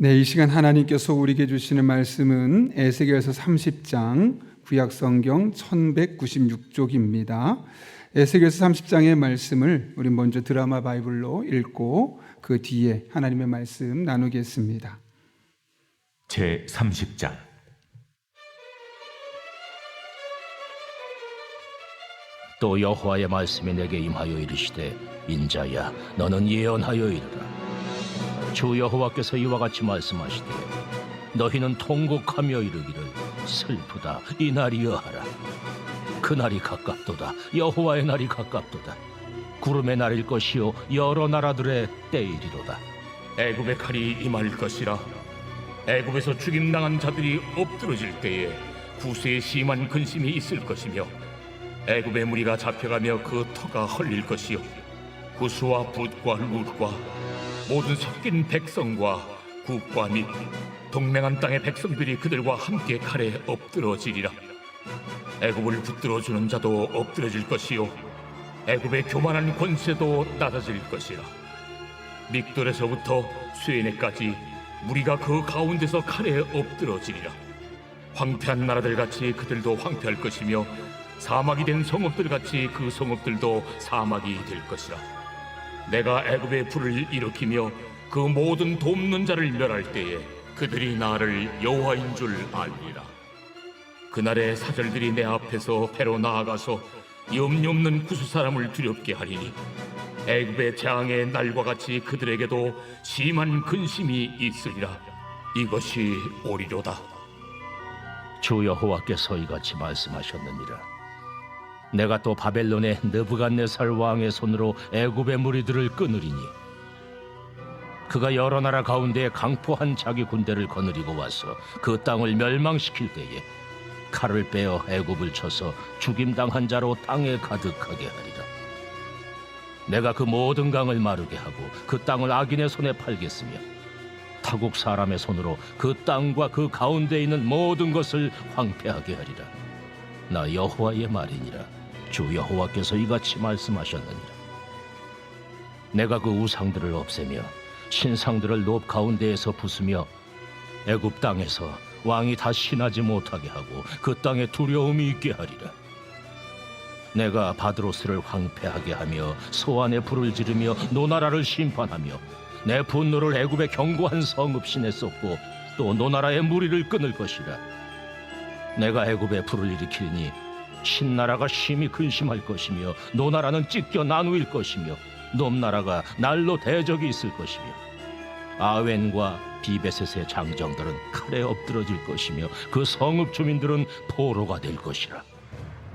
네, 이 시간 하나님께서 우리에게 주시는 말씀은 에스겔서 30장 구약성경 1196쪽입니다. 에스겔서 30장의 말씀을 우리 먼저 드라마 바이블로 읽고 그 뒤에 하나님의 말씀 나누겠습니다. 제 30장. 또 여호와의 말씀이 내게 임하여 이르시되, 인자야, 너는 예언하여 이르라. 주 여호와께서 이와 같이 말씀하시되, 너희는 통곡하며 이르기를, 슬프다, 이 날이여 하라. 그날이 가깝도다, 여호와의 날이 가깝도다. 구름의 날일 것이요 여러 나라들의 때이리로다. 애굽의 칼이 임할 것이라. 애굽에서 죽임당한 자들이 엎드러질 때에 구스에 심한 근심이 있을 것이며, 애굽의 무리가 잡혀가며 그 터가 헐릴 것이요, 구스와 붓과 룻과 모든 섞인 백성과 국과 및 동맹한 땅의 백성들이 그들과 함께 칼에 엎드러지리라. 애굽을 붙들어주는 자도 엎드러질 것이요, 애굽의 교만한 권세도 낮아질 것이라. 믹돌에서부터 수에네까지 무리가 그 가운데서 칼에 엎드러지리라. 황폐한 나라들같이 그들도 황폐할 것이며, 사막이 된 성읍들같이 그 성읍들도 사막이 될 것이라. 내가 애굽의 불을 일으키며 그 모든 돕는 자를 멸할 때에 그들이 나를 여호와인 줄 알리라. 그날에 사절들이 내 앞에서 배로 나아가서 염려 없는 구스 사람을 두렵게 하리니, 애굽의 재앙의 날과 같이 그들에게도 심한 근심이 있으리라. 이것이 오리로다. 주 여호와께서 이같이 말씀하셨느니라. 내가 또 바벨론의 느부갓네살 왕의 손으로 애굽의 무리들을 끊으리니, 그가 여러 나라 가운데 강포한 자기 군대를 거느리고 와서 그 땅을 멸망시킬 때에 칼을 빼어 애굽을 쳐서 죽임당한 자로 땅에 가득하게 하리라. 내가 그 모든 강을 마르게 하고 그 땅을 악인의 손에 팔겠으며, 타국 사람의 손으로 그 땅과 그 가운데 있는 모든 것을 황폐하게 하리라. 나 여호와의 말이니라. 주 여호와께서 이같이 말씀하셨느니라. 내가 그 우상들을 없애며 신상들을 높 가운데에서 부수며 애굽 땅에서 왕이 다시 나지 못하게 하고 그 땅에 두려움이 있게 하리라. 내가 바드로스를 황폐하게 하며 소안에 불을 지르며 노나라를 심판하며 내 분노를 애굽의 견고한 성읍신에 쏟고 또 노나라의 무리를 끊을 것이라. 내가 애굽에 불을 일으키니 신나라가 심히 근심할 것이며, 노나라는 찢겨 나누일 것이며, 높나라가 날로 대적이 있을 것이며, 아웬과 비베셋의 장정들은 칼에 엎드러질 것이며, 그 성읍 주민들은 포로가 될 것이라.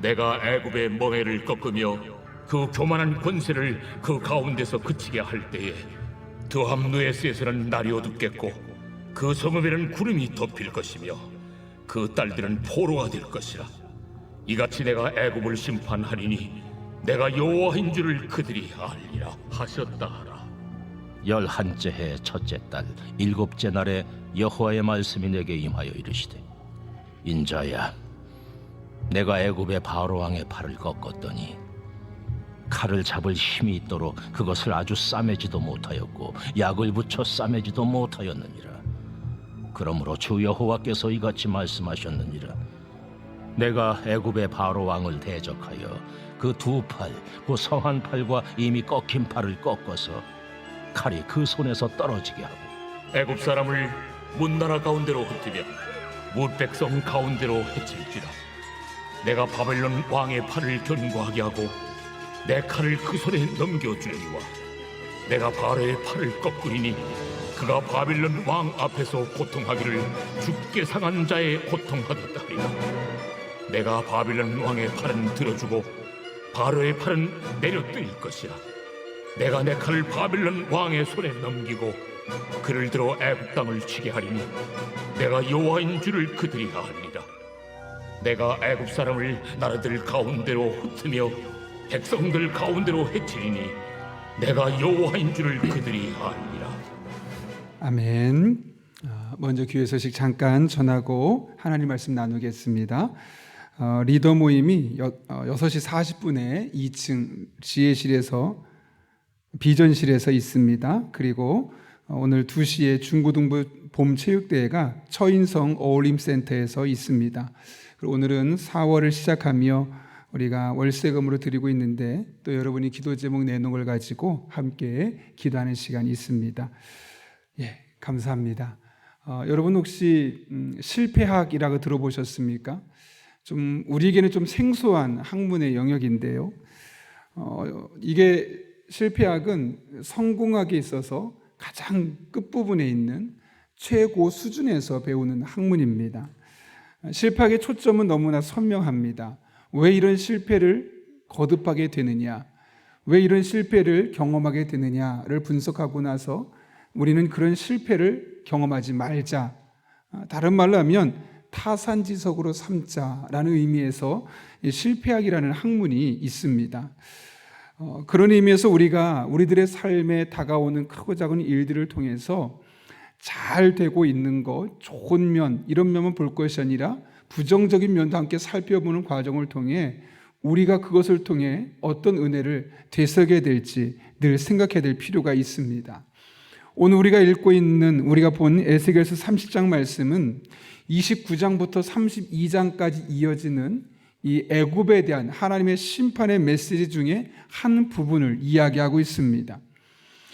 내가 애굽의 멍에를 꺾으며 그 교만한 권세를 그 가운데서 그치게 할 때에 드함누에스에서는 날이 어둡겠고 그 성읍에는 구름이 덮일 것이며 그 딸들은 포로가 될 것이라. 이같이 내가 애굽을 심판하리니 내가 여호와인 줄을 그들이 알리라 하셨다 하라. 11째 해 첫째 달 7째 날에 여호와의 말씀이 내게 임하여 이르시되, 인자야, 내가 애굽의 바로 왕의 팔을 꺾었더니 칼을 잡을 힘이 있도록 그것을 아주 싸매지도 못하였고 약을 붙여 싸매지도 못하였느니라. 그러므로 주 여호와께서 이같이 말씀하셨느니라. 내가 애굽의 바로 왕을 대적하여 그 두 팔, 그 성한 팔과 이미 꺾인 팔을 꺾어서 칼이 그 손에서 떨어지게 하고, 애굽 사람을 문나라 가운데로 흩으며 뭇백성 가운데로 해칠지라. 내가 바벨론 왕의 팔을 견고하게 하고 내 칼을 그 손에 넘겨주리와, 내가 바로의 팔을 꺾으리니 그가 바벨론 왕 앞에서 고통하기를 죽게 상한 자의 고통하듯 하리라. 내가 바벨론 왕의 팔은 들어주고 바로의 팔은 내려뜨릴 것이라. 내가 내 칼을 바벨론 왕의 손에 넘기고 그를 들어 애굽 땅을 치게 하리니 내가 여호와인 줄을 그들이 알리라. 내가 애굽 사람을 나라들 가운데로 흩으며 백성들 가운데로 해치리니 내가 여호와인 줄을 그들이 알리라. 아멘. 먼저 교회 소식 잠깐 전하고 하나님 말씀 나누겠습니다. 리더 모임이 6시 40분에 2층 지혜실에서 비전실에서 있습니다. 그리고 오늘 2시에 중고등부 봄체육대회가 처인성 어울림센터에서 있습니다. 그리고 오늘은 4월을 시작하며 우리가 월세금으로 드리고 있는데 또 여러분이 기도 제목 내놓은 걸 가지고 함께 기도하는 시간이 있습니다. 예, 감사합니다. 여러분 혹시 실패학이라고 들어보셨습니까? 좀 우리에게는 좀 생소한 학문의 영역인데요. 이게 실패학은 성공학에 있어서 가장 끝부분에 있는 최고 수준에서 배우는 학문입니다. 실패학의 초점은 너무나 선명합니다. 왜 이런 실패를 거듭하게 되느냐, 왜 이런 실패를 경험하게 되느냐를 분석하고 나서 우리는 그런 실패를 경험하지 말자, 다른 말로 하면 타산지석으로 삼자라는 의미에서 실패학이라는 학문이 있습니다. 그런 의미에서 우리가 우리들의 삶에 다가오는 크고 작은 일들을 통해서 잘 되고 있는 것, 좋은 면, 이런 면만 볼 것이 아니라 부정적인 면도 함께 살펴보는 과정을 통해 우리가 그것을 통해 어떤 은혜를 되새겨야 될지 늘 생각해야 될 필요가 있습니다. 오늘 우리가 읽고 있는, 우리가 본 에스겔서 30장 말씀은 29장부터 32장까지 이어지는 이 애굽에 대한 하나님의 심판의 메시지 중에 한 부분을 이야기하고 있습니다.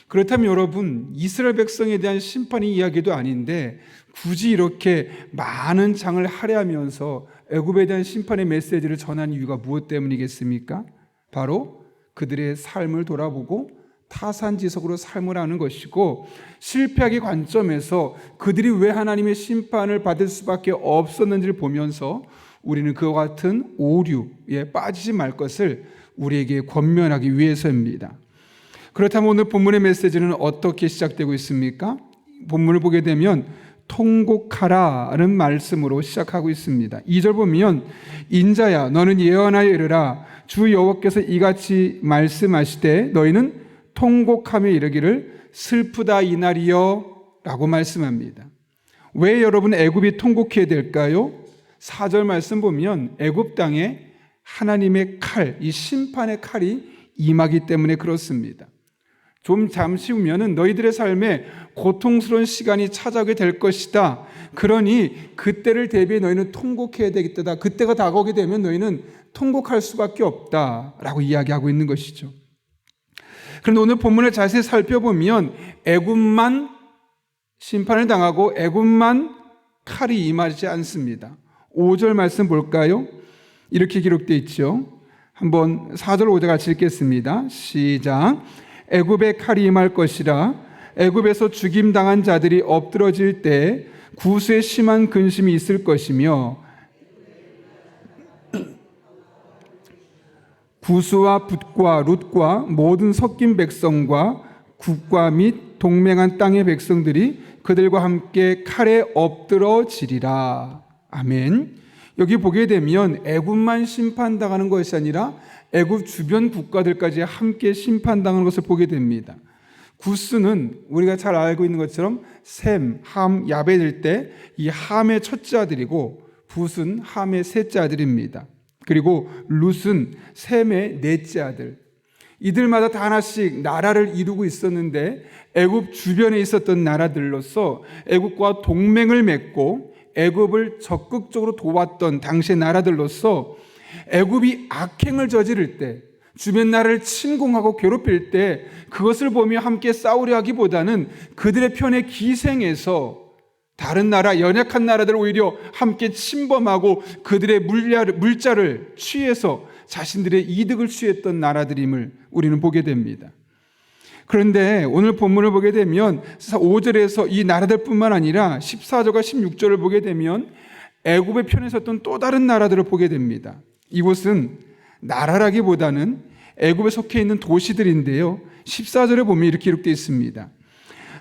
그렇다면 여러분, 이스라엘 백성에 대한 심판의 이야기도 아닌데 굳이 이렇게 많은 장을 할애하면서 애굽에 대한 심판의 메시지를 전한 이유가 무엇 때문이겠습니까? 바로 그들의 삶을 돌아보고 타산지석으로 삶을 하는 것이고, 실패하기 관점에서 그들이 왜 하나님의 심판을 받을 수밖에 없었는지를 보면서 우리는 그와 같은 오류에 빠지지 말 것을 우리에게 권면하기 위해서입니다. 그렇다면 오늘 본문의 메시지는 어떻게 시작되고 있습니까? 본문을 보게 되면 통곡하라는 말씀으로 시작하고 있습니다. 2절 보면 인자야 너는 예언하여 이르라 주 여호와께서 이같이 말씀하시되 너희는 통곡하며 이르기를 슬프다 이날이여 라고 말씀합니다. 왜 여러분 애굽이 통곡해야 될까요? 4절 말씀 보면 애굽 땅에 하나님의 칼, 이 심판의 칼이 임하기 때문에 그렇습니다. 좀 잠시 후면은 너희들의 삶에 고통스러운 시간이 찾아오게 될 것이다. 그러니 그때를 대비해 너희는 통곡해야 되겠다. 그때가 다가오게 되면 너희는 통곡할 수밖에 없다라고 이야기하고 있는 것이죠. 그런데 오늘 본문을 자세히 살펴보면 애굽만 심판을 당하고 애굽만 칼이 임하지 않습니다. 5절 말씀 볼까요? 이렇게 기록되어 있죠. 한번 4절 5절 같이 읽겠습니다. 시작. 애굽의 칼이 임할 것이라 애굽에서 죽임당한 자들이 엎드러질 때 구수의 심한 근심이 있을 것이며 구수와 붓과 룻과 모든 섞인 백성과 국과 및 동맹한 땅의 백성들이 그들과 함께 칼에 엎드러지리라. 아멘. 여기 보게 되면 애굽만 심판당하는 것이 아니라 애굽 주변 국가들까지 함께 심판당하는 것을 보게 됩니다. 구스는 우리가 잘 알고 있는 것처럼 셈, 함, 야벳일 때 이 함의 첫째 아들이고 붓은 함의 셋째 아들입니다. 그리고 룻은 셈의 넷째 아들. 이들마다 다 하나씩 나라를 이루고 있었는데 애굽 주변에 있었던 나라들로서 애굽과 동맹을 맺고 애굽을 적극적으로 도왔던 당시의 나라들로서 애굽이 악행을 저지를 때, 주변 나라를 침공하고 괴롭힐 때 그것을 보며 함께 싸우려 하기보다는 그들의 편에 기생해서 다른 나라, 연약한 나라들 오히려 함께 침범하고 그들의 물자를 취해서 자신들의 이득을 취했던 나라들임을 우리는 보게 됩니다. 그런데 오늘 본문을 보게 되면 5절에서 이 나라들뿐만 아니라 14절과 16절을 보게 되면 애굽의 편에 섰던 또 다른 나라들을 보게 됩니다. 이곳은 나라라기보다는 애굽에 속해 있는 도시들인데요. 14절에 보면 이렇게 기록되어 있습니다.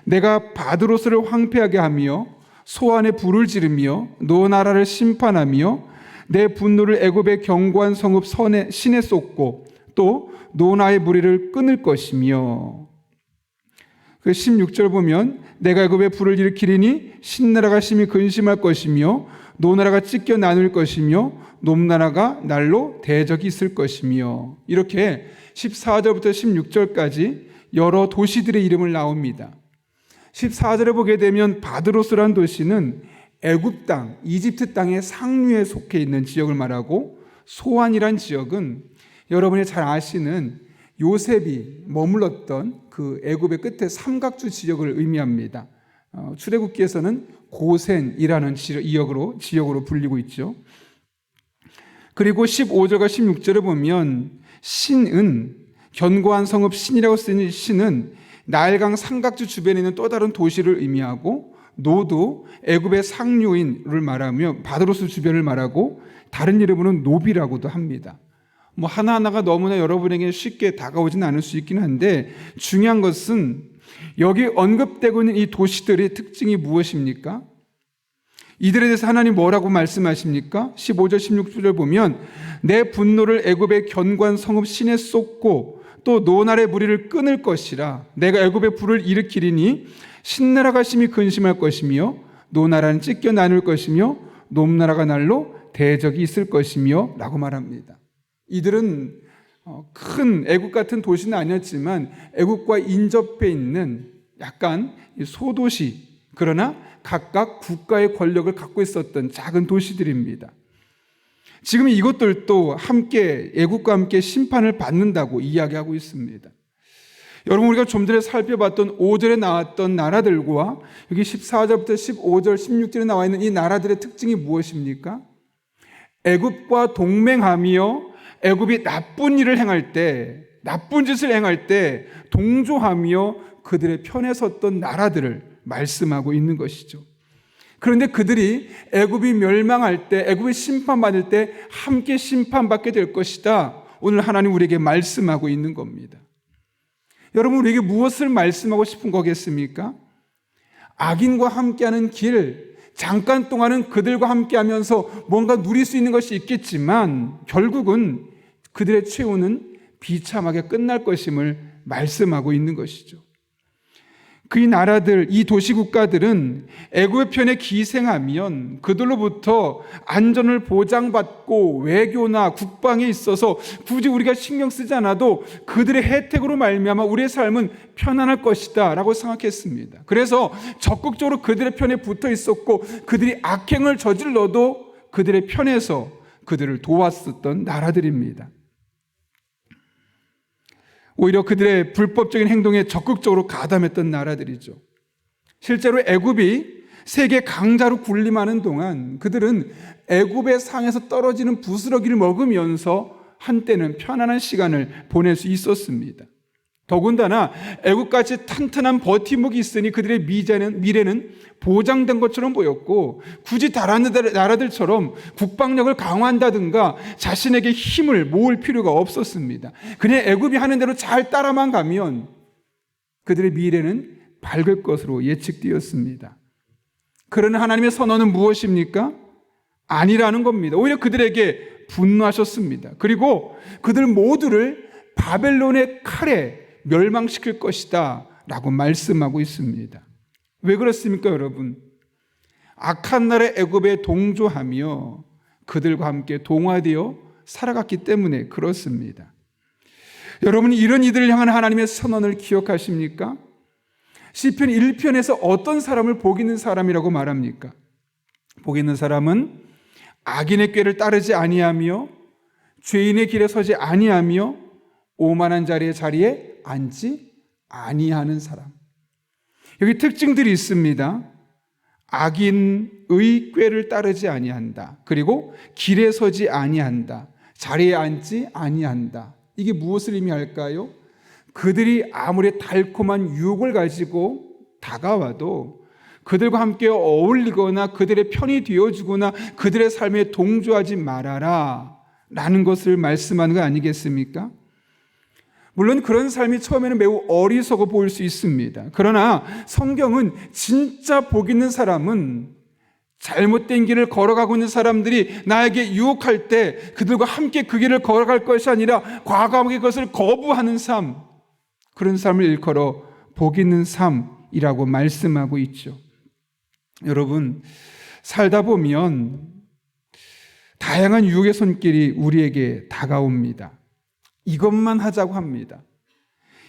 내가 바드로스를 황폐하게 하며 소안에 불을 지르며 노 나라를 심판하며 내 분노를 애굽의 견고한 성읍 신에 쏟고 또 노나의 무리를 끊을 것이며, 그 16절 보면 내가 애굽에 불을 일으키리니 신나라가 심히 근심할 것이며 노나라가 찢겨 나눌 것이며 놈나라가 날로 대적이 있을 것이며, 이렇게 14절부터 16절까지 여러 도시들의 이름을 나옵니다. 14절에 보게 되면 바드로스라는 도시는 애굽 땅, 이집트 땅의 상류에 속해 있는 지역을 말하고, 소안이란 지역은 여러분이 잘 아시는 요셉이 머물렀던 그 애굽의 끝에 삼각주 지역을 의미합니다. 출애굽기에서는 고센이라는 지역으로 불리고 있죠. 그리고 15절과 16절에 보면 신은, 견고한 성읍 신이라고 쓰는 신은 나일강 삼각주 주변에 있는 또 다른 도시를 의미하고, 노도 애굽의 상류인을 말하며 바드로스 주변을 말하고, 다른 이름으로는 노비라고도 합니다. 하나하나가 너무나 여러분에게 쉽게 다가오진 않을 수 있긴 한데, 중요한 것은 여기 언급되고 있는 이 도시들의 특징이 무엇입니까? 이들에 대해서 하나님 뭐라고 말씀하십니까? 15절 16절 보면 내 분노를 애굽의 견고한 성읍 신에 쏟고 또 노날의 무리를 끊을 것이라. 내가 애굽의 불을 일으키리니 신나라가 심히 근심할 것이며 노나라는 찢겨 나눌 것이며 놈나라가 날로 대적이 있을 것이며 라고 말합니다. 이들은 큰 애굽 같은 도시는 아니었지만 애굽과 인접해 있는 약간 소도시, 그러나 각각 국가의 권력을 갖고 있었던 작은 도시들입니다. 지금 이것들도 함께 애굽과 함께 심판을 받는다고 이야기하고 있습니다. 여러분, 우리가 좀 전에 살펴봤던 5절에 나왔던 나라들과 여기 14절부터 15절, 16절에 나와 있는 이 나라들의 특징이 무엇입니까? 애굽과 동맹하며 애굽이 나쁜 일을 행할 때, 나쁜 짓을 행할 때 동조하며 그들의 편에 섰던 나라들을 말씀하고 있는 것이죠. 그런데 그들이 애굽이 멸망할 때, 애굽이 심판받을 때 함께 심판받게 될 것이다. 오늘 하나님 우리에게 말씀하고 있는 겁니다. 여러분, 우리에게 무엇을 말씀하고 싶은 거겠습니까? 악인과 함께하는 길, 잠깐 동안은 그들과 함께하면서 뭔가 누릴 수 있는 것이 있겠지만 결국은 그들의 최후는 비참하게 끝날 것임을 말씀하고 있는 것이죠. 그 나라들, 이 도시 국가들은 애굽의 편에 기생하면 그들로부터 안전을 보장받고 외교나 국방에 있어서 굳이 우리가 신경 쓰지 않아도 그들의 혜택으로 말미암아 우리의 삶은 편안할 것이다 라고 생각했습니다. 그래서 적극적으로 그들의 편에 붙어 있었고, 그들이 악행을 저질러도 그들의 편에서 그들을 도왔었던 나라들입니다. 오히려 그들의 불법적인 행동에 적극적으로 가담했던 나라들이죠. 실제로 애굽이 세계 강자로 군림하는 동안 그들은 애굽의 상에서 떨어지는 부스러기를 먹으면서 한때는 편안한 시간을 보낼 수 있었습니다. 더군다나 애굽같이 탄탄한 버팀목이 있으니 그들의 미래는 보장된 것처럼 보였고, 굳이 다른 나라들처럼 국방력을 강화한다든가 자신에게 힘을 모을 필요가 없었습니다. 그냥 애굽이 하는 대로 잘 따라만 가면 그들의 미래는 밝을 것으로 예측되었습니다. 그러나 하나님의 선언은 무엇입니까? 아니라는 겁니다. 오히려 그들에게 분노하셨습니다. 그리고 그들 모두를 바벨론의 칼에 멸망시킬 것이다 라고 말씀하고 있습니다. 왜 그렇습니까, 여러분? 악한 나라 애굽에 동조하며 그들과 함께 동화되어 살아갔기 때문에 그렇습니다. 여러분이 이런 이들을 향한 하나님의 선언을 기억하십니까? 시편 1편에서 어떤 사람을 복 있는 사람이라고 말합니까? 복 있는 사람은 악인의 꾀를 따르지 아니하며 죄인의 길에 서지 아니하며 오만한 자리에 앉지 아니하는 사람. 여기 특징들이 있습니다. 악인의 꾀를 따르지 아니한다. 그리고 길에 서지 아니한다. 자리에 앉지 아니한다. 이게 무엇을 의미할까요? 그들이 아무리 달콤한 유혹을 가지고 다가와도 그들과 함께 어울리거나 그들의 편이 되어주거나 그들의 삶에 동조하지 말아라 라는 것을 말씀하는 거 아니겠습니까? 물론 그런 삶이 처음에는 매우 어리석어 보일 수 있습니다. 그러나 성경은 진짜 복 있는 사람은 잘못된 길을 걸어가고 있는 사람들이 나에게 유혹할 때 그들과 함께 그 길을 걸어갈 것이 아니라 과감하게 그것을 거부하는 삶, 그런 삶을 일컬어 복 있는 삶이라고 말씀하고 있죠. 여러분, 살다 보면 다양한 유혹의 손길이 우리에게 다가옵니다. 이것만 하자고 합니다.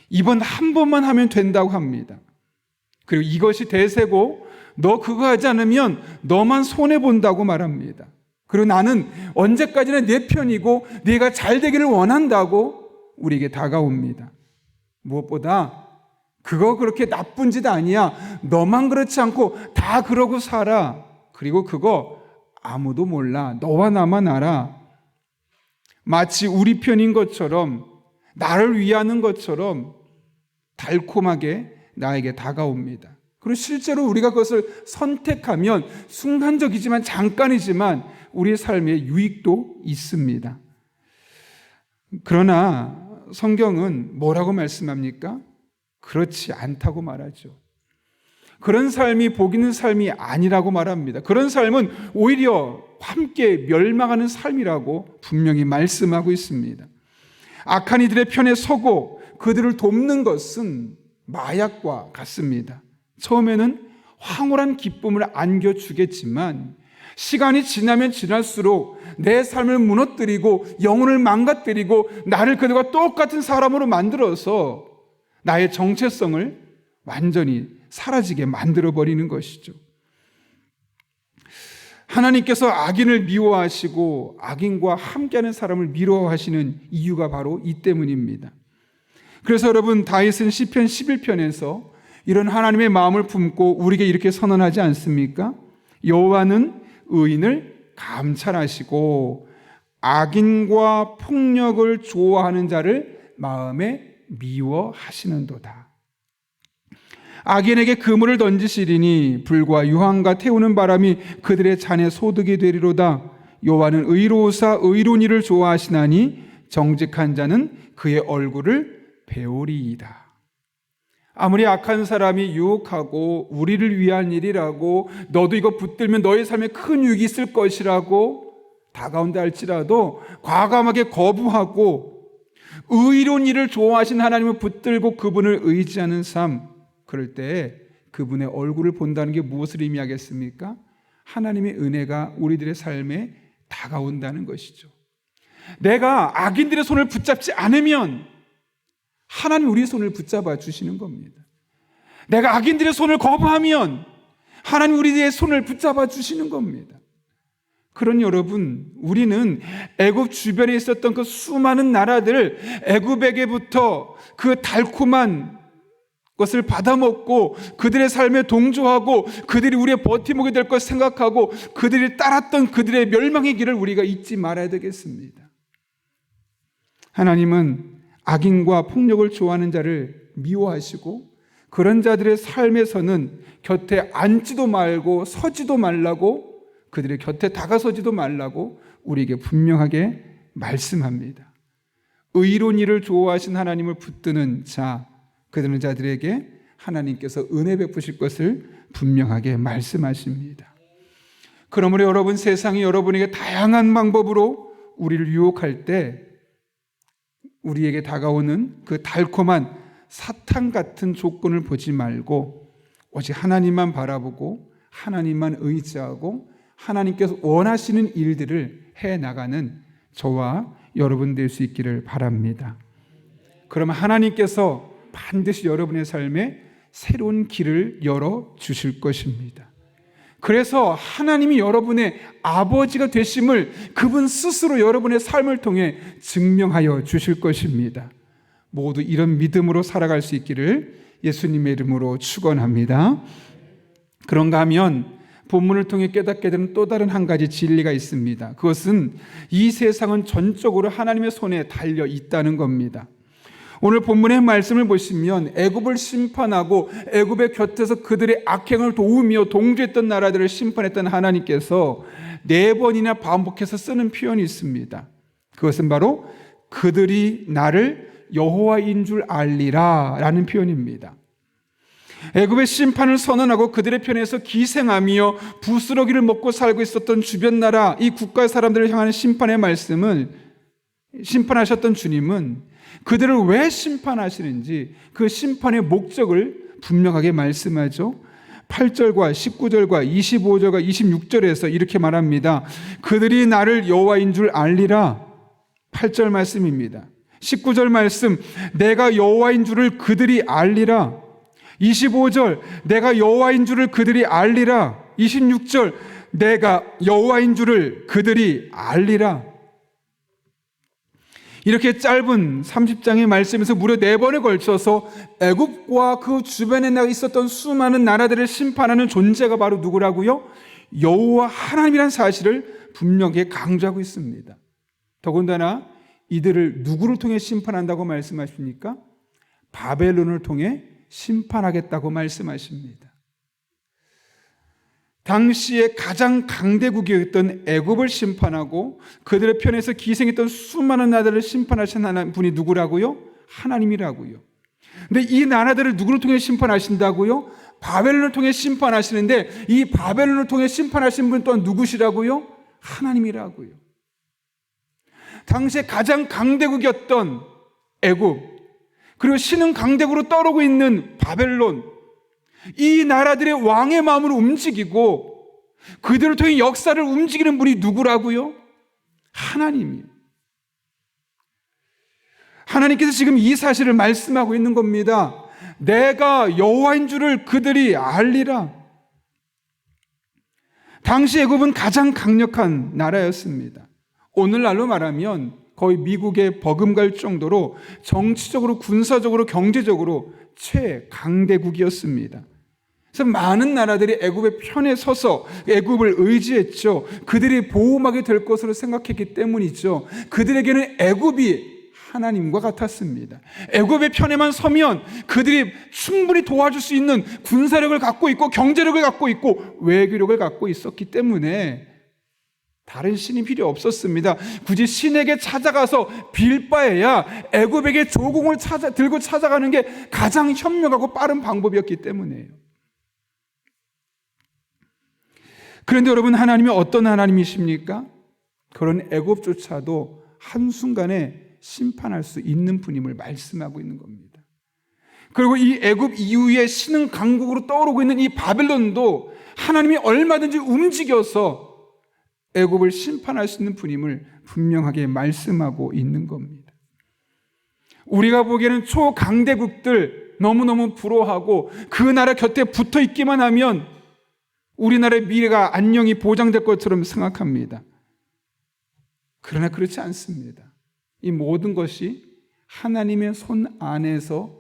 이번 한 번만 하면 된다고 합니다. 그리고 이것이 대세고 너 그거 하지 않으면 너만 손해본다고 말합니다. 그리고 나는 언제까지나 내 편이고 네가 잘 되기를 원한다고 우리에게 다가옵니다. 무엇보다 그거 그렇게 나쁜 짓 아니야. 너만 그렇지 않고 다 그러고 살아. 그리고 그거 아무도 몰라. 너와 나만 알아. 마치 우리 편인 것처럼, 나를 위하는 것처럼 달콤하게 나에게 다가옵니다. 그리고 실제로 우리가 그것을 선택하면 순간적이지만 잠깐이지만 우리의 삶에 유익도 있습니다. 그러나 성경은 뭐라고 말씀합니까? 그렇지 않다고 말하죠. 그런 삶이 복 있는 삶이 아니라고 말합니다. 그런 삶은 오히려 함께 멸망하는 삶이라고 분명히 말씀하고 있습니다. 악한 이들의 편에 서고 그들을 돕는 것은 마약과 같습니다. 처음에는 황홀한 기쁨을 안겨주겠지만 시간이 지나면 지날수록 내 삶을 무너뜨리고 영혼을 망가뜨리고 나를 그들과 똑같은 사람으로 만들어서 나의 정체성을 완전히 사라지게 만들어버리는 것이죠. 하나님께서 악인을 미워하시고 악인과 함께하는 사람을 미워하시는 이유가 바로 이 때문입니다. 그래서 여러분, 다윗은 시편 11편에서 이런 하나님의 마음을 품고 우리에게 이렇게 선언하지 않습니까? 여호와는 의인을 감찰하시고 악인과 폭력을 좋아하는 자를 마음에 미워하시는도다. 악인에게 그물을 던지시리니 불과 유황과 태우는 바람이 그들의 잔에 소득이 되리로다. 여호와는 의로우사 의로운 일을 좋아하시나니 정직한 자는 그의 얼굴을 배우리이다. 아무리 악한 사람이 유혹하고 우리를 위한 일이라고, 너도 이거 붙들면 너의 삶에 큰 유익이 있을 것이라고 다가온다 할지라도 과감하게 거부하고 의로운 일을 좋아하신 하나님을 붙들고 그분을 의지하는 삶, 그럴 때 그분의 얼굴을 본다는 게 무엇을 의미하겠습니까? 하나님의 은혜가 우리들의 삶에 다가온다는 것이죠. 내가 악인들의 손을 붙잡지 않으면 하나님 우리의 손을 붙잡아 주시는 겁니다. 내가 악인들의 손을 거부하면 하나님 우리의 손을 붙잡아 주시는 겁니다. 그러니 여러분, 우리는 애굽 주변에 있었던 그 수많은 나라들, 애굽에게부터 그 달콤한 것을 받아먹고 그들의 삶에 동조하고 그들이 우리의 버팀목이 될 것 생각하고 그들이 따랐던 그들의 멸망의 길을 우리가 잊지 말아야 되겠습니다. 하나님은 악인과 폭력을 좋아하는 자를 미워하시고 그런 자들의 삶에서는 곁에 앉지도 말고 서지도 말라고, 그들의 곁에 다가서지도 말라고 우리에게 분명하게 말씀합니다. 의로운 일을 좋아하신 하나님을 붙드는 자, 그들은 자들에게 하나님께서 은혜 베푸실 것을 분명하게 말씀하십니다. 그러므로 여러분, 세상이 여러분에게 다양한 방법으로 우리를 유혹할 때 우리에게 다가오는 그 달콤한 사탕 같은 조건을 보지 말고 오직 하나님만 바라보고 하나님만 의지하고 하나님께서 원하시는 일들을 해나가는 저와 여러분 될 수 있기를 바랍니다. 그러면 하나님께서 반드시 여러분의 삶에 새로운 길을 열어주실 것입니다. 그래서 하나님이 여러분의 아버지가 되심을 그분 스스로 여러분의 삶을 통해 증명하여 주실 것입니다. 모두 이런 믿음으로 살아갈 수 있기를 예수님의 이름으로 축원합니다. 그런가 하면 본문을 통해 깨닫게 되는 또 다른 한 가지 진리가 있습니다. 그것은 이 세상은 전적으로 하나님의 손에 달려 있다는 겁니다. 오늘 본문의 말씀을 보시면 애굽을 심판하고 애굽의 곁에서 그들의 악행을 도우며 동조했던 나라들을 심판했던 하나님께서 4번이나 반복해서 쓰는 표현이 있습니다. 그것은 바로 그들이 나를 여호와인 줄 알리라 라는 표현입니다. 애굽의 심판을 선언하고 그들의 편에서 기생하며 부스러기를 먹고 살고 있었던 주변 나라, 이 국가 사람들을 향하는 심판의 말씀을 심판하셨던 주님은 그들을 왜 심판하시는지 그 심판의 목적을 분명하게 말씀하죠. 8절과 19절과 25절과 26절에서 이렇게 말합니다. 그들이 나를 여호와인 줄 알리라. 8절 말씀입니다. 19절 말씀, 내가 여호와인 줄을 그들이 알리라. 25절 내가 여호와인 줄을 그들이 알리라. 26절 내가 여호와인 줄을 그들이 알리라. 이렇게 짧은 30장의 말씀에서 무려 4번에 걸쳐서 애굽과 그 주변에 있었던 수많은 나라들을 심판하는 존재가 바로 누구라고요? 여호와 하나님이라는 사실을 분명히 강조하고 있습니다. 더군다나 이들을 누구를 통해 심판한다고 말씀하십니까? 바벨론을 통해 심판하겠다고 말씀하십니다. 당시에 가장 강대국이었던 애굽을 심판하고 그들의 편에서 기생했던 수많은 나라들을 심판하신 분이 누구라고요? 하나님이라고요. 근데 이 나라들을 누구를 통해 심판하신다고요? 바벨론을 통해 심판하시는데 이 바벨론을 통해 심판하신 분 또한 누구시라고요? 하나님이라고요. 당시에 가장 강대국이었던 애굽, 그리고 신흥 강대국으로 떠오르고 있는 바벨론, 이 나라들의 왕의 마음을 움직이고 그들을 통해 역사를 움직이는 분이 누구라고요? 하나님이요. 하나님께서 지금 이 사실을 말씀하고 있는 겁니다. 내가 여호와인 줄을 그들이 알리라. 당시 애굽은 가장 강력한 나라였습니다. 오늘날로 말하면 거의 미국에 버금갈 정도로 정치적으로, 군사적으로, 경제적으로 최강대국이었습니다. 그래서 많은 나라들이 애굽의 편에 서서 애굽을 의지했죠. 그들이 보호막이 될 것으로 생각했기 때문이죠. 그들에게는 애굽이 하나님과 같았습니다. 애굽의 편에만 서면 그들이 충분히 도와줄 수 있는 군사력을 갖고 있고 경제력을 갖고 있고 외교력을 갖고 있었기 때문에 다른 신이 필요 없었습니다. 굳이 신에게 찾아가서 빌 바에야 애굽에게 조공을 들고 찾아가는 게 가장 현명하고 빠른 방법이었기 때문이에요. 그런데 여러분, 하나님이 어떤 하나님이십니까? 그런 애굽조차도 한순간에 심판할 수 있는 분임을 말씀하고 있는 겁니다. 그리고 이 애굽 이후에 신흥 강국으로 떠오르고 있는 이 바벨론도 하나님이 얼마든지 움직여서 애굽을 심판할 수 있는 분임을 분명하게 말씀하고 있는 겁니다. 우리가 보기에는 초강대국들 너무너무 부러워하고 그 나라 곁에 붙어 있기만 하면 우리나라의 미래가 안녕히 보장될 것처럼 생각합니다. 그러나 그렇지 않습니다. 이 모든 것이 하나님의 손 안에서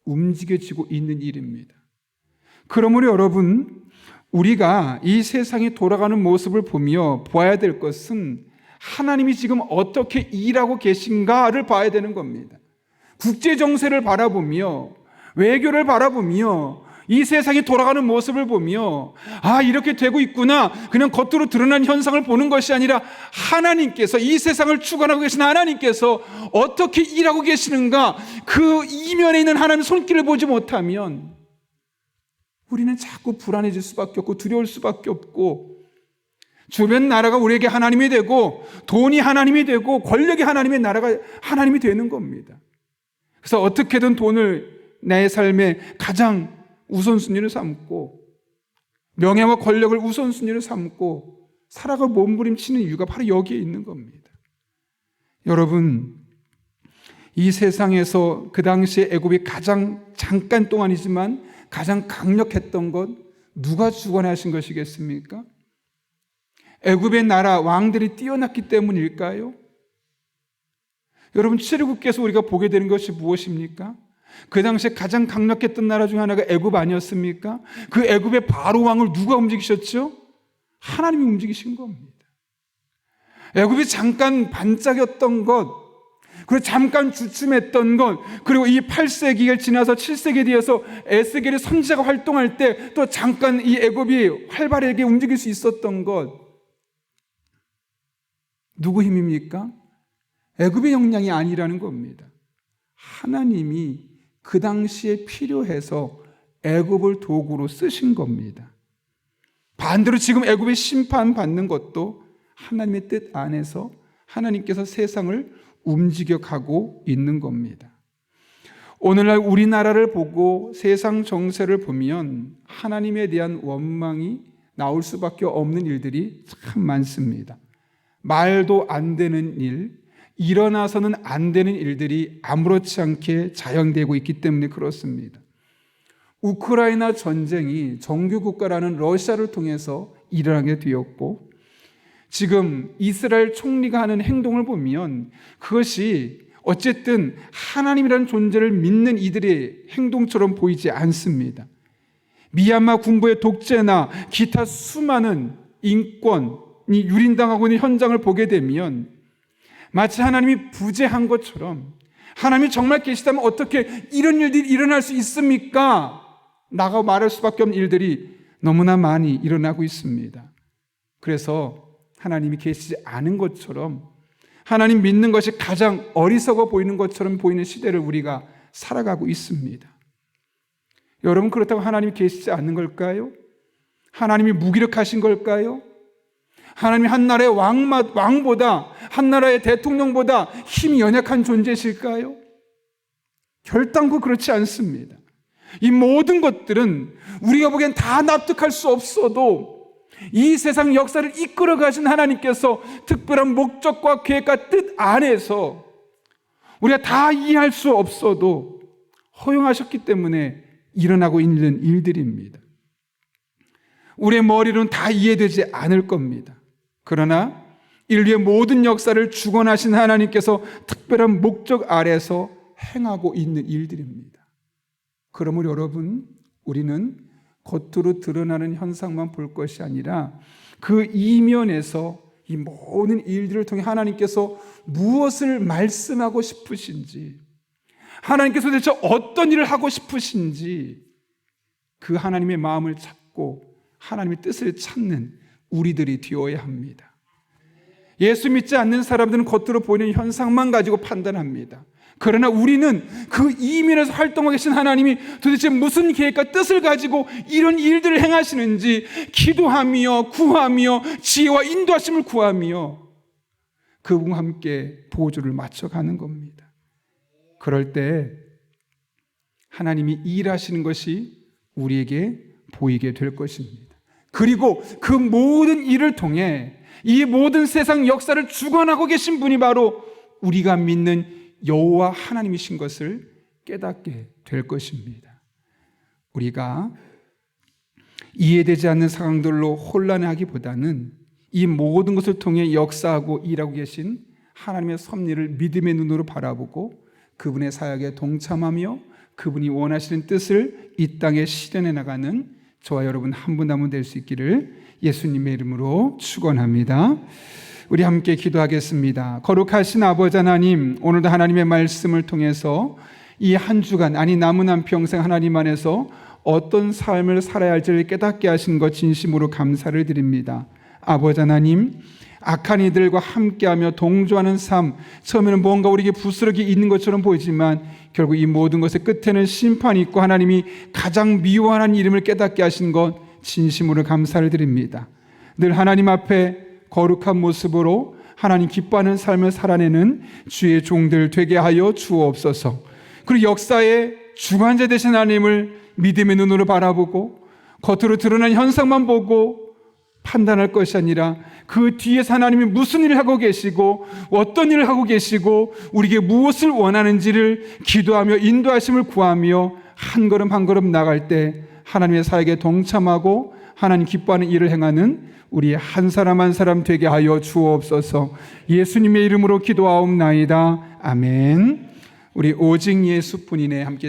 움직여지고 있는 일입니다. 그러므로 여러분, 우리가 이 세상이 돌아가는 모습을 보며 봐야 될 것은 하나님이 지금 어떻게 일하고 계신가를 봐야 되는 겁니다. 국제 정세를 바라보며 외교를 바라보며 이 세상이 돌아가는 모습을 보며 이렇게 되고 있구나, 그냥 겉으로 드러난 현상을 보는 것이 아니라 하나님께서, 이 세상을 주관하고 계신 하나님께서 어떻게 일하고 계시는가, 그 이면에 있는 하나님의 손길을 보지 못하면 우리는 자꾸 불안해질 수밖에 없고 두려울 수밖에 없고, 주변 나라가 우리에게 하나님이 되고 돈이 하나님이 되고 권력이 하나님의 나라가 하나님이 되는 겁니다. 그래서 어떻게든 돈을 내 삶의 가장 우선순위를 삼고 명예와 권력을 우선순위를 삼고 살아가 몸부림치는 이유가 바로 여기에 있는 겁니다. 여러분, 이 세상에서 그 당시에 애굽이 가장 잠깐 동안이지만 가장 강력했던 것 누가 주관하신 것이겠습니까? 애굽의 나라 왕들이 뛰어났기 때문일까요? 여러분, 출애굽기에서 우리가 보게 되는 것이 무엇입니까? 그 당시에 가장 강력했던 나라 중 하나가 애굽 아니었습니까? 그 애굽의 바로 왕을 누가 움직이셨죠? 하나님이 움직이신 겁니다. 애굽이 잠깐 반짝였던 것, 그리고 잠깐 주춤했던 것, 그리고 이 8세기를 지나서 7세기에 되어서 에스겔의 선지자가 활동할 때 또 잠깐 이 애굽이 활발하게 움직일 수 있었던 것, 누구 힘입니까? 애굽의 역량이 아니라는 겁니다. 하나님이 그 당시에 필요해서 애굽을 도구로 쓰신 겁니다. 반대로 지금 애굽의 심판받는 것도 하나님의 뜻 안에서 하나님께서 세상을 움직여가고 있는 겁니다. 오늘날 우리나라를 보고 세상 정세를 보면 하나님에 대한 원망이 나올 수밖에 없는 일들이 참 많습니다. 말도 안 되는 일, 일어나서는 안 되는 일들이 아무렇지 않게 자행되고 있기 때문에 그렇습니다. 우크라이나 전쟁이 정규국가라는 러시아를 통해서 일어나게 되었고, 지금 이스라엘 총리가 하는 행동을 보면 그것이 어쨌든 하나님이라는 존재를 믿는 이들의 행동처럼 보이지 않습니다. 미얀마 군부의 독재나 기타 수많은 인권이 유린당하고 있는 현장을 보게 되면 마치 하나님이 부재한 것처럼, 하나님이 정말 계시다면 어떻게 이런 일들이 일어날 수 있습니까? 나가 말할 수밖에 없는 일들이 너무나 많이 일어나고 있습니다. 그래서 하나님이 계시지 않은 것처럼, 하나님 믿는 것이 가장 어리석어 보이는 것처럼 보이는 시대를 우리가 살아가고 있습니다. 여러분, 그렇다고 하나님이 계시지 않는 걸까요? 하나님이 무기력하신 걸까요? 하나님이 한 나라의 왕보다, 한 나라의 대통령보다 힘이 연약한 존재실까요? 결단코 그렇지 않습니다. 이 모든 것들은 우리가 보기엔 다 납득할 수 없어도 이 세상 역사를 이끌어 가신 하나님께서 특별한 목적과 계획과 뜻 안에서 우리가 다 이해할 수 없어도 허용하셨기 때문에 일어나고 있는 일들입니다. 우리의 머리로는 다 이해되지 않을 겁니다. 그러나 인류의 모든 역사를 주관하신 하나님께서 특별한 목적 아래서 행하고 있는 일들입니다. 그러므로 여러분, 우리는 겉으로 드러나는 현상만 볼 것이 아니라 그 이면에서 이 모든 일들을 통해 하나님께서 무엇을 말씀하고 싶으신지, 하나님께서 대체 어떤 일을 하고 싶으신지, 그 하나님의 마음을 찾고 하나님의 뜻을 찾는 우리들이 되어야 합니다. 예수 믿지 않는 사람들은 겉으로 보이는 현상만 가지고 판단합니다. 그러나 우리는 그 이면에서 활동하고 계신 하나님이 도대체 무슨 계획과 뜻을 가지고 이런 일들을 행하시는지 기도하며 구하며 지혜와 인도하심을 구하며 그분과 함께 보조를 맞춰가는 겁니다. 그럴 때 하나님이 일하시는 것이 우리에게 보이게 될 것입니다. 그리고 그 모든 일을 통해 이 모든 세상 역사를 주관하고 계신 분이 바로 우리가 믿는 여호와 하나님이신 것을 깨닫게 될 것입니다. 우리가 이해되지 않는 상황들로 혼란하기보다는 이 모든 것을 통해 역사하고 일하고 계신 하나님의 섭리를 믿음의 눈으로 바라보고 그분의 사역에 동참하며 그분이 원하시는 뜻을 이 땅에 실현해 나가는 저와 여러분 한 분 한 분 될 수 있기를 예수님의 이름으로 축원합니다. 우리 함께 기도하겠습니다. 거룩하신 아버지 하나님, 오늘도 하나님의 말씀을 통해서 이 한 주간, 아니 남은 한 평생 하나님 안에서 어떤 삶을 살아야 할지를 깨닫게 하신 것 진심으로 감사를 드립니다. 아버지 하나님, 악한 이들과 함께하며 동조하는 삶, 처음에는 뭔가 우리에게 부스러기 있는 것처럼 보이지만 결국 이 모든 것의 끝에는 심판이 있고 하나님이 가장 미워하는 이름을 깨닫게 하신 것 진심으로 감사를 드립니다. 늘 하나님 앞에 거룩한 모습으로 하나님 기뻐하는 삶을 살아내는 주의 종들 되게 하여 주옵소서. 그리고 역사의 주관자 되신 하나님을 믿음의 눈으로 바라보고 겉으로 드러난 현상만 보고 판단할 것이 아니라 그 뒤에서 하나님이 무슨 일을 하고 계시고 어떤 일을 하고 계시고 우리에게 무엇을 원하는지를 기도하며 인도하심을 구하며 한 걸음 한 걸음 나갈 때 하나님의 사역에 동참하고 하나님 기뻐하는 일을 행하는 우리 한 사람 한 사람 되게 하여 주옵소서. 예수님의 이름으로 기도하옵나이다. 아멘. 우리 오직 예수뿐이네 함께